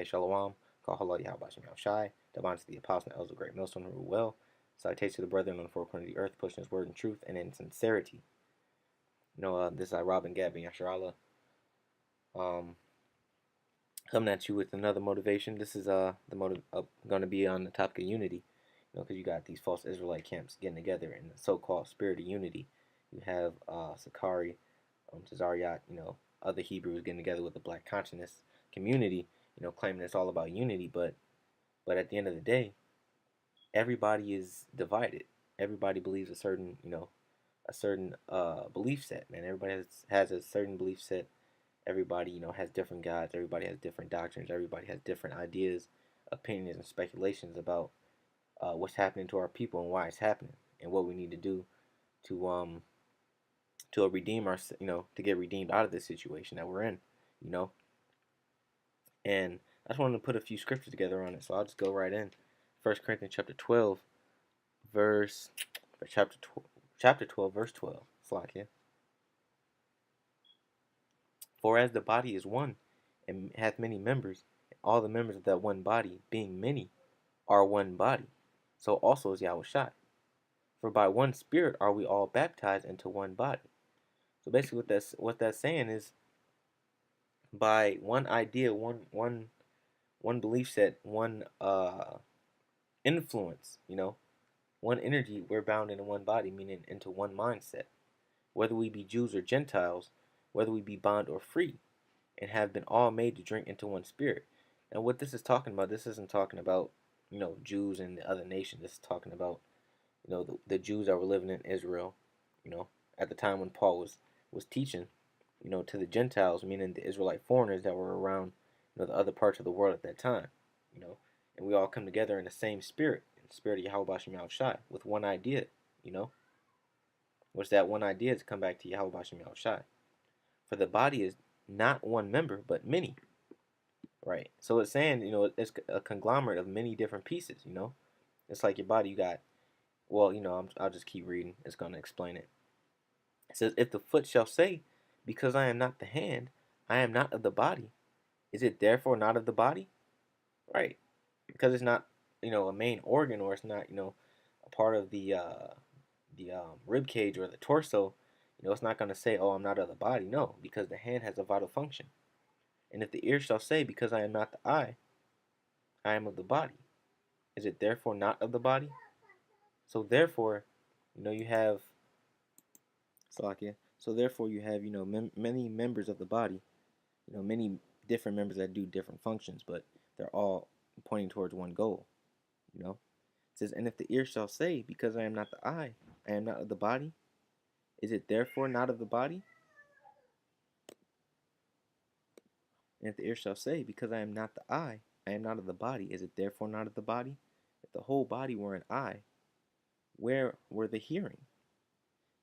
Okay, Shalom. Call hello Yahweh Shem Shai. Divine to the apostle and elders of great millstone who rule well. Salutation to the brethren on the four corners of the earth, pushing his word in truth and in sincerity. This is Robin Gabby Yasharala. Coming at you with another motivation. This is going to be on the topic of unity. Because you got these false Israelite camps getting together in the so-called spirit of unity. You have Sakari, Tazariot, other Hebrews getting together with the Black consciousness community, claiming it's all about unity, but at the end of the day, everybody is divided. Everybody believes a certain belief set, man. Everybody has a certain belief set. Everybody, has different gods. Everybody has different doctrines. Everybody has different ideas, opinions, and speculations about what's happening to our people and why it's happening, and what we need to do to redeem our, to get redeemed out of this situation that we're in, And I just wanted to put a few scriptures together on it, so I'll just go right in. 1 Corinthians chapter 12, chapter 12, verse 12. Slack, For as the body is one, and hath many members, and all the members of that one body, being many, are one body, so also is Yahushua. For by one Spirit are we all baptized into one body. So basically, what that's saying is, by one idea, one belief set, one influence, one energy, we're bound into one body, meaning into one mindset. Whether we be Jews or Gentiles, whether we be bond or free, and have been all made to drink into one spirit. And what this is talking about, this isn't talking about, Jews and the other nations. This is talking about, the Jews that were living in Israel, at the time when Paul was teaching, to the Gentiles, meaning the Israelite foreigners that were around, the other parts of the world at that time, and we all come together in the same spirit, in the spirit of Yahweh Shem Shai, with one idea, which that one idea is to come back to Yahweh Shem Shai. For the body is not one member, but many. Right. So it's saying, it's a conglomerate of many different pieces, It's like your body, you got, I'll just keep reading. It's going to explain it. It says, if the foot shall say, because I am not the hand, I am not of the body, is it therefore not of the body? Right. Because it's not, a main organ, or it's not, a part of the rib cage or the torso, it's not going to say, oh, I'm not of the body. No, because the hand has a vital function. And if the ear shall say, because I am not the eye, I am of the body, is it therefore not of the body? So therefore, you have Salakia. So therefore, you have many members of the body, many different members that do different functions, but they're all pointing towards one goal. It says, and if the ear shall say, because I am not the eye, I am not of the body, is it therefore not of the body? And if the ear shall say, because I am not the eye, I am not of the body, is it therefore not of the body? If the whole body were an eye, where were the hearing?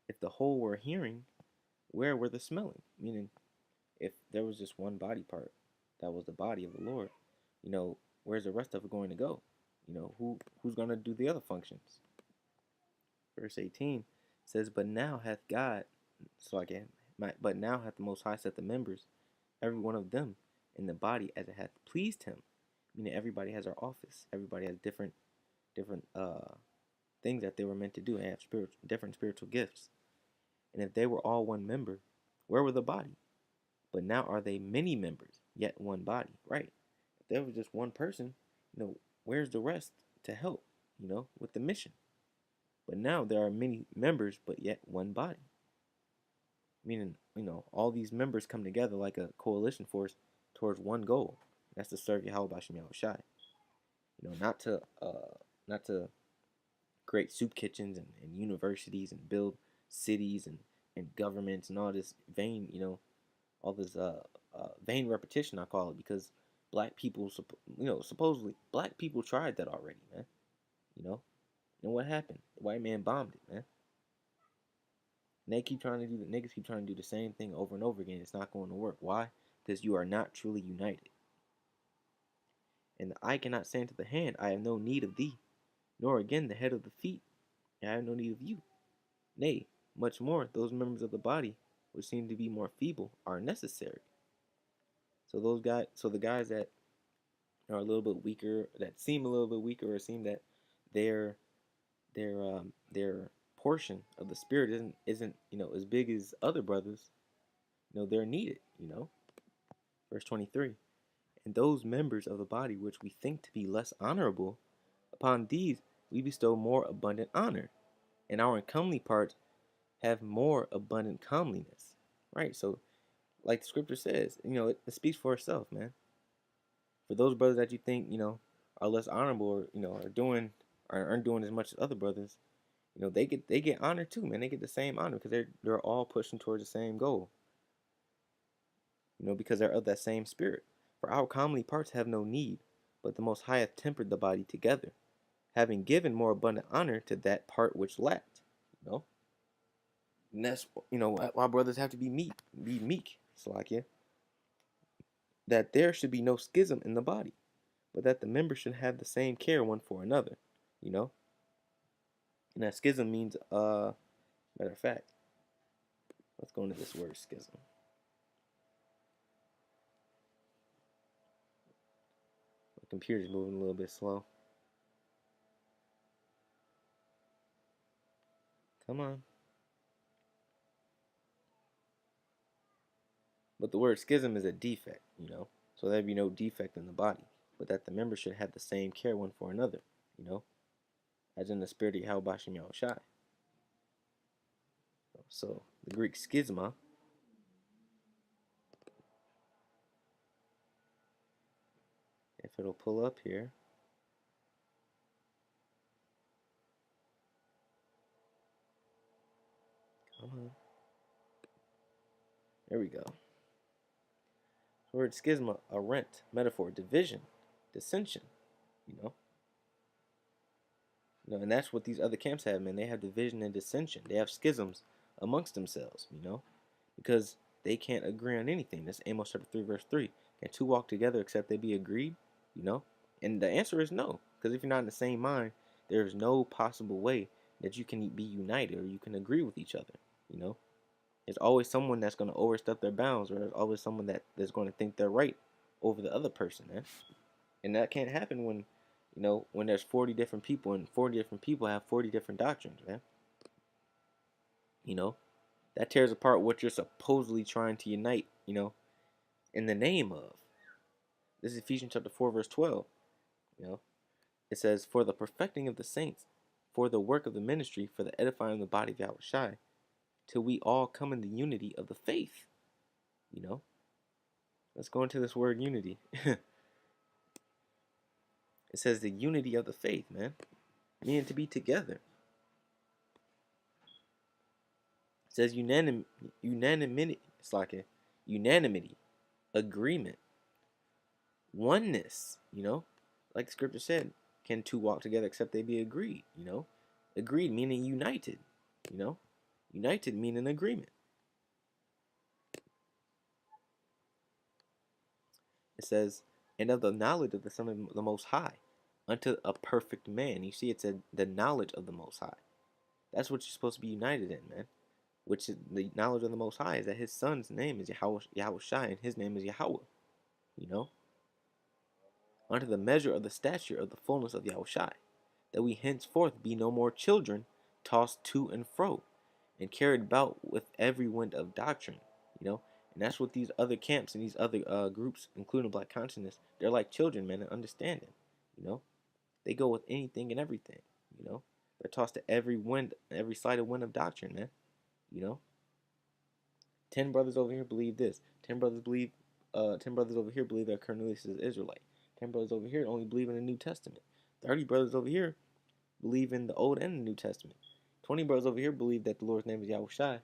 If the whole were hearing, where were the smelling? Meaning, if there was just one body part that was the body of the Lord, where's the rest of it going to go? Who's going to do the other functions? Verse 18 says, but now hath God, but now hath the Most High set the members, every one of them, in the body as it hath pleased him. Meaning everybody has their office. Everybody has different things that they were meant to do. They have different spiritual gifts. And if they were all one member, where were the body? But now are they many members, yet one body, right? If there was just one person, where's the rest to help, with the mission? But now there are many members, but yet one body. Meaning, all these members come together like a coalition force towards one goal. That's to serve Yahweh Bashem Yahushai. Not to create soup kitchens and universities and build cities and governments and all this vain, all this vain repetition, I call it, because black people, supposedly black people tried that already, man. And what happened? The white man bombed it, man. And niggas keep trying to do the same thing over and over again. It's not going to work. Why? Because you are not truly united. And the eye cannot say unto the hand, I have no need of thee, nor again the head of the feet, I have no need of you. Nay, much more, those members of the body which seem to be more feeble are necessary. So the guys that are a little bit weaker, that seem a little bit weaker, or seem that their their portion of the spirit isn't as big as other brothers, they're needed. Verse 23. And those members of the body which we think to be less honorable, upon these we bestow more abundant honor, and our uncomely parts have more abundant comeliness. Right? So, like the scripture says, it speaks for itself, man. For those brothers that you think, are less honorable, or, aren't doing as much as other brothers, they get honor too, man. They get the same honor because they're all pushing towards the same goal. Because they're of that same spirit. For our comely parts have no need, but the Most High hath tempered the body together, having given more abundant honor to that part which lacked. And that's why brothers have to be meek, Salakia, that there should be no schism in the body, but that the members should have the same care one for another. You know, and that schism means matter of fact, let's go into this word schism. My computer's moving a little bit slow. Come on. But the word schism is a defect, so there'd be no defect in the body, but that the members should have the same care one for another, as in the spirit of Yahweh Bashem Yahushai. So the Greek schisma if it'll pull up here. Come on. There we go. The word schisma, a rent, metaphor, division, dissension, you know. And that's what these other camps have, man. They have division and dissension. They have schisms amongst themselves, because they can't agree on anything. That's Amos chapter 3, verse 3. Can two walk together except they be agreed? And the answer is no. Because if you're not in the same mind, there's no possible way that you can be united or you can agree with each other, There's always someone that's going to overstep their bounds, or there's always someone that's going to think they're right over the other person, man. And that can't happen when there's 40 different people and 40 different people have 40 different doctrines, man. That tears apart what you're supposedly trying to unite, in the name of. This is Ephesians chapter 4, verse 12. It says, for the perfecting of the saints, for the work of the ministry, for the edifying of the body of Yahushai, till we all come in the unity of the faith. Let's go into this word unity. It says the unity of the faith, man. Meaning to be together. It says unanimity. It's like a unanimity, agreement, oneness. Like the scripture said, can two walk together except they be agreed? Agreed meaning united. United meaning agreement. It says, and of the knowledge of the Son of the Most High, unto a perfect man. You see, it said the knowledge of the Most High. That's what you're supposed to be united in, man. Which is the knowledge of the Most High is that His Son's name is Yahushai, and His name is Yahweh. Unto the measure of the stature of the fullness of Yahushai, that we henceforth be no more children, tossed to and fro, and carried about with every wind of doctrine. And that's what these other camps and these other groups, including Black consciousness, they're like children, man, in understanding. They go with anything and everything. They're tossed to every wind, every side of wind of doctrine, man. 10 brothers over here believe this. 10 brothers over here believe that Cornelius is Israelite. 10 brothers over here only believe in the New Testament. 30 brothers over here believe in the Old and the New Testament. 20 brothers over here believe that the Lord's name is Yahushai.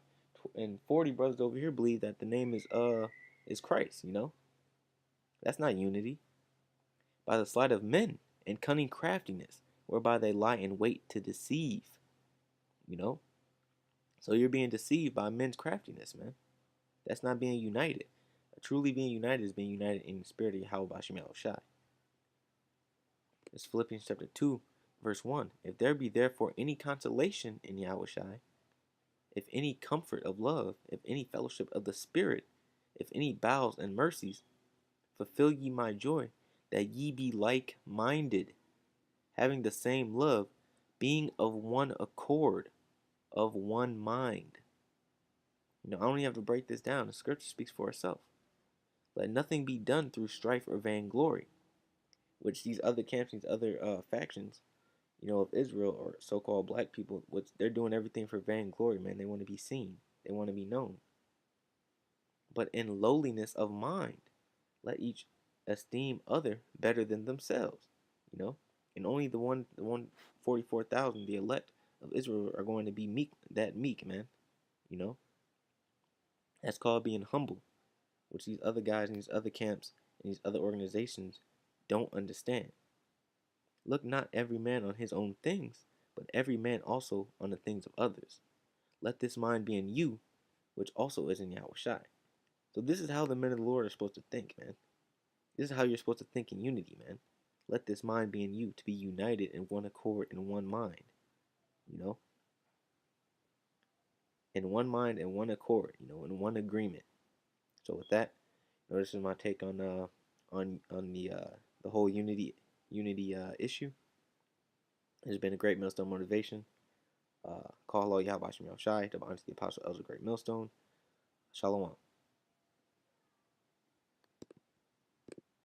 And 40 brothers over here believe that the name is Christ, That's not unity. By the sleight of men and cunning craftiness, whereby they lie in wait to deceive. So you're being deceived by men's craftiness, man. That's not being united. Truly being united is being united in the spirit of Yahweh Bashem Yahushai. It's Philippians chapter 2, verse 1. If there be therefore any consolation in Yahushai, if any comfort of love, if any fellowship of the Spirit, if any bowels and mercies, fulfill ye my joy, that ye be like-minded, having the same love, being of one accord, of one mind. I don't even have to break this down. The scripture speaks for itself. Let nothing be done through strife or vainglory, which these other camps, these other factions, of Israel or so-called black people, which they're doing everything for vainglory, man. They want to be seen. They want to be known. But in lowliness of mind, let each esteem other better than themselves. You know, and only the 144,000, the elect of Israel, are going to be meek. That meek, man. You know, that's called being humble, which these other guys and these other camps and these other organizations don't understand. Look not every man on his own things, but every man also on the things of others. Let this mind be in you, which also is in Yahushai. So this is how the men of the Lord are supposed to think, man. This is how you're supposed to think in unity, man. Let this mind be in you, to be united in one accord, in one mind. You know, in one mind, in one accord. In one agreement. So with that, this is my take on the whole unity issue. It's been a great millstone motivation. Call all Yahweh Shem Shai, to the Apostle Elder Great Millstone. Shalom.